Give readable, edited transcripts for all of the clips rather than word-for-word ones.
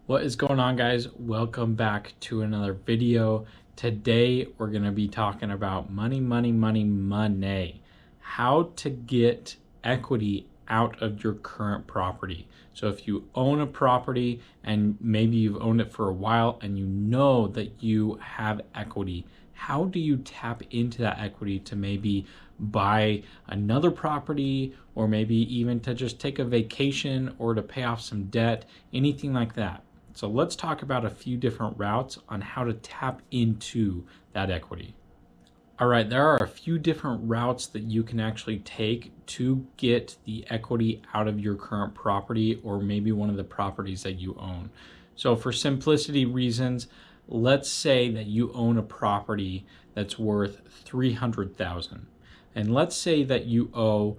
What is going on, guys? Welcome back to another video. Today we're going to be talking about money. How to get equity out of your current property. So if you own a property and maybe you've owned it for a while and you know that you have equity, how do you tap into that equity to maybe buy another property, or maybe even to just take a vacation or to pay off some debt, anything like that? So let's talk about a few different routes on how to tap into that equity. All right, there are a few different routes that you can actually take to get the equity out of your current property or maybe one of the properties that you own. So for simplicity reasons, let's say that you own a property that's worth $300,000. And let's say that you owe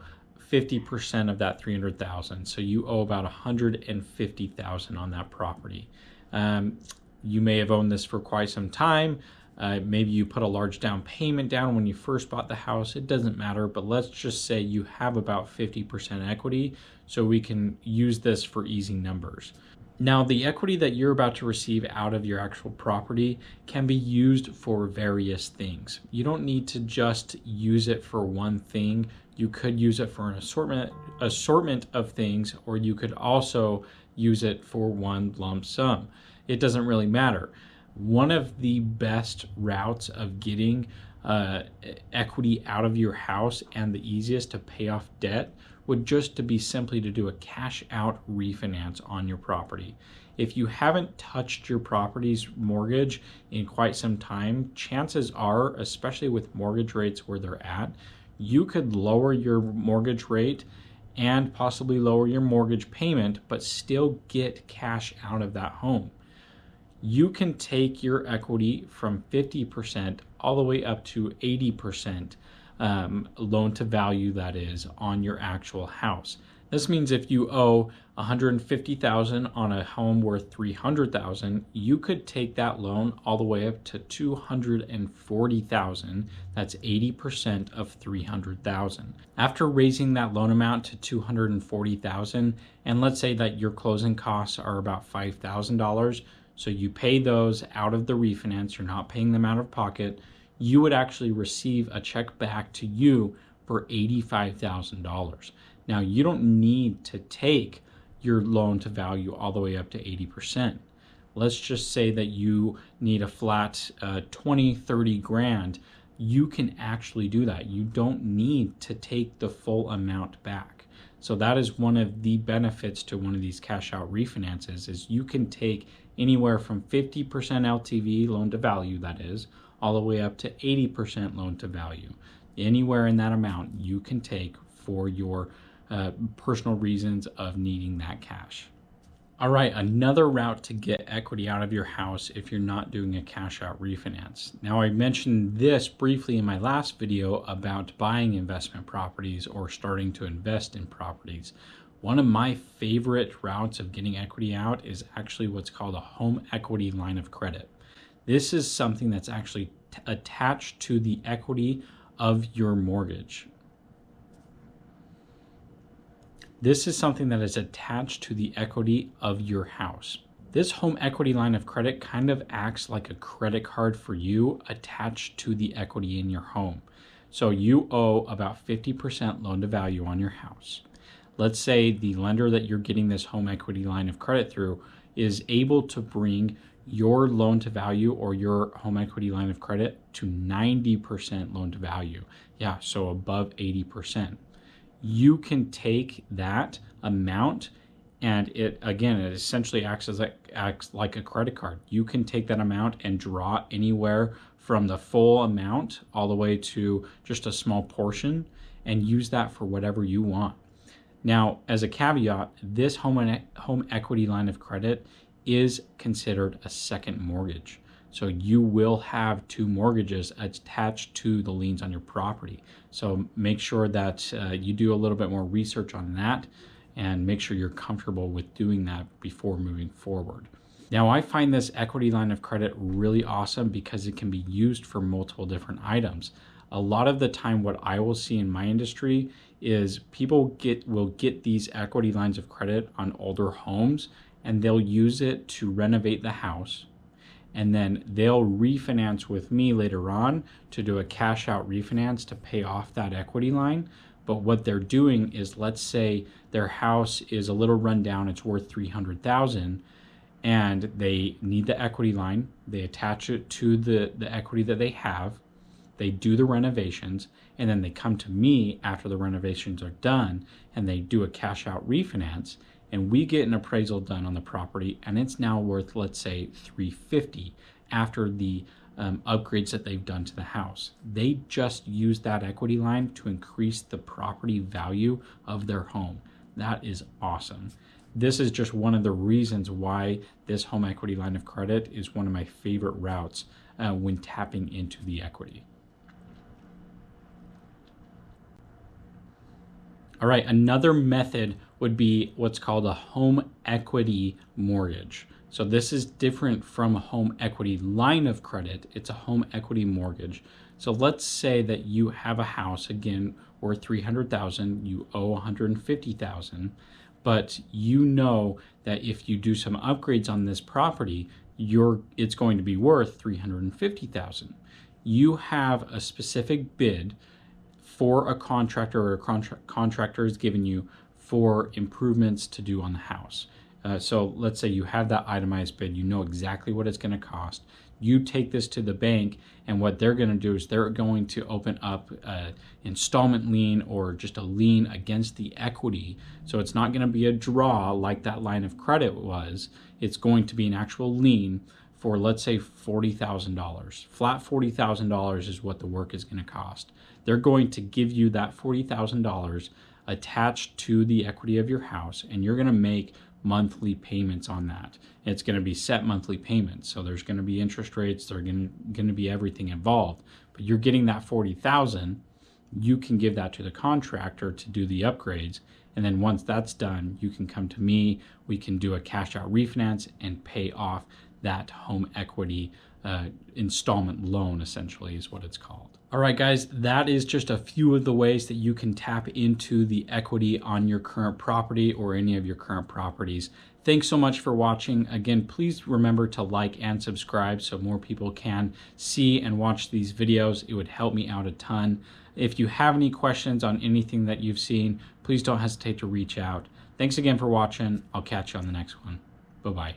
50% of that 300,000. So you owe about 150,000 on that property. You may have owned this for quite some time. Maybe you put a large down payment down when you first bought the house. It doesn't matter, but let's just say you have about 50% equity, so we can use this for easy numbers. Now, the equity that you're about to receive out of your actual property can be used for various things. You don't need to just use it for one thing. You could use it for an assortment of things, or you could also use it for one lump sum. It doesn't really matter. One of the best routes of getting equity out of your house and the easiest to pay off debt would just to be simply to do a cash out refinance on your property. If you haven't touched your property's mortgage in quite some time, chances are, especially with mortgage rates where they're at, you could lower your mortgage rate and possibly lower your mortgage payment, but still get cash out of that home. You can take your equity from 50% all the way up to 80% loan to value, that is, on your actual house. This means if you owe $150,000 on a home worth $300,000, you could take that loan all the way up to $240,000. That's 80% of $300,000. After raising that loan amount to $240,000, and let's say that your closing costs are about $5,000, so you pay those out of the refinance, you're not paying them out of pocket, you would actually receive a check back to you for $85,000. Now, you don't need to take your loan to value all the way up to 80%. Let's just say that you need a flat 20, 30 grand. You can actually do that. You don't need to take the full amount back. So that is one of the benefits to one of these cash out refinances, is you can take anywhere from 50% LTV, loan to value that is, all the way up to 80% loan to value. Anywhere in that amount you can take for your personal reasons of needing that cash. All right, another route to get equity out of your house if you're not doing a cash out refinance. Now, I mentioned this briefly in my last video about buying investment properties or starting to invest in properties. One of my favorite routes of getting equity out is actually what's called a home equity line of credit. This is something that's actually attached to the equity of your mortgage. This is something that is attached to the equity of your house. This home equity line of credit kind of acts like a credit card for you attached to the equity in your home. So you owe about 50% loan to value on your house. Let's say the lender that you're getting this home equity line of credit through is able to bring your loan to value or your home equity line of credit to 90% loan to value. Yeah, so above 80%. You can take that amount and it essentially acts like a credit card. You can take that amount and draw anywhere from the full amount all the way to just a small portion and use that for whatever you want. Now, as a caveat, this home equity line of credit is considered a second mortgage. So you will have two mortgages attached to the liens on your property. So make sure that you do a little bit more research on that and make sure you're comfortable with doing that before moving forward. Now, I find this equity line of credit really awesome because it can be used for multiple different items. A lot of the time, what I will see in my industry is people will get these equity lines of credit on older homes, and they'll use it to renovate the house. And then they'll refinance with me later on to do a cash out refinance to pay off that equity line. But what they're doing is, let's say their house is a little run down, it's worth $300,000, and they need the equity line. They attach it to the equity that they have. They do the renovations, and then they come to me after the renovations are done, and they do a cash out refinance, and we get an appraisal done on the property, and it's now worth, let's say, $350,000 after the upgrades that they've done to the house. They just use that equity line to increase the property value of their home. That is awesome. This is just one of the reasons why this home equity line of credit is one of my favorite routes when tapping into the equity. All right, another method would be what's called a home equity mortgage. So this is different from a home equity line of credit. It's a home equity mortgage. So let's say that you have a house, again, worth $300,000, you owe $150,000, but you know that if you do some upgrades on this property, it's going to be worth $350,000. You have a specific bid for a contractor, or a contractor is giving you for improvements to do on the house. So let's say you have that itemized bid, you know exactly what it's going to cost. You take this to the bank, and what they're going to do is they're going to open up an installment lien, or just a lien against the equity. So it's not going to be a draw like that line of credit was. It's going to be an actual lien for, let's say, $40,000. Flat $40,000 is what the work is going to cost. They're going to give you that $40,000 attached to the equity of your house, and you're going to make monthly payments on that. It's going to be set monthly payments. So there's going to be interest rates, there's going to be everything involved. But you're getting that $40,000, you can give that to the contractor to do the upgrades. And then once that's done, you can come to me, we can do a cash out refinance and pay off that home equity installment loan, essentially is what it's called. All right, guys, that is just a few of the ways that you can tap into the equity on your current property or any of your current properties. Thanks so much for watching. Again, please remember to like and subscribe so more people can see and watch these videos. It would help me out a ton. If you have any questions on anything that you've seen, please don't hesitate to reach out. Thanks again for watching. I'll catch you on the next one. Bye-bye.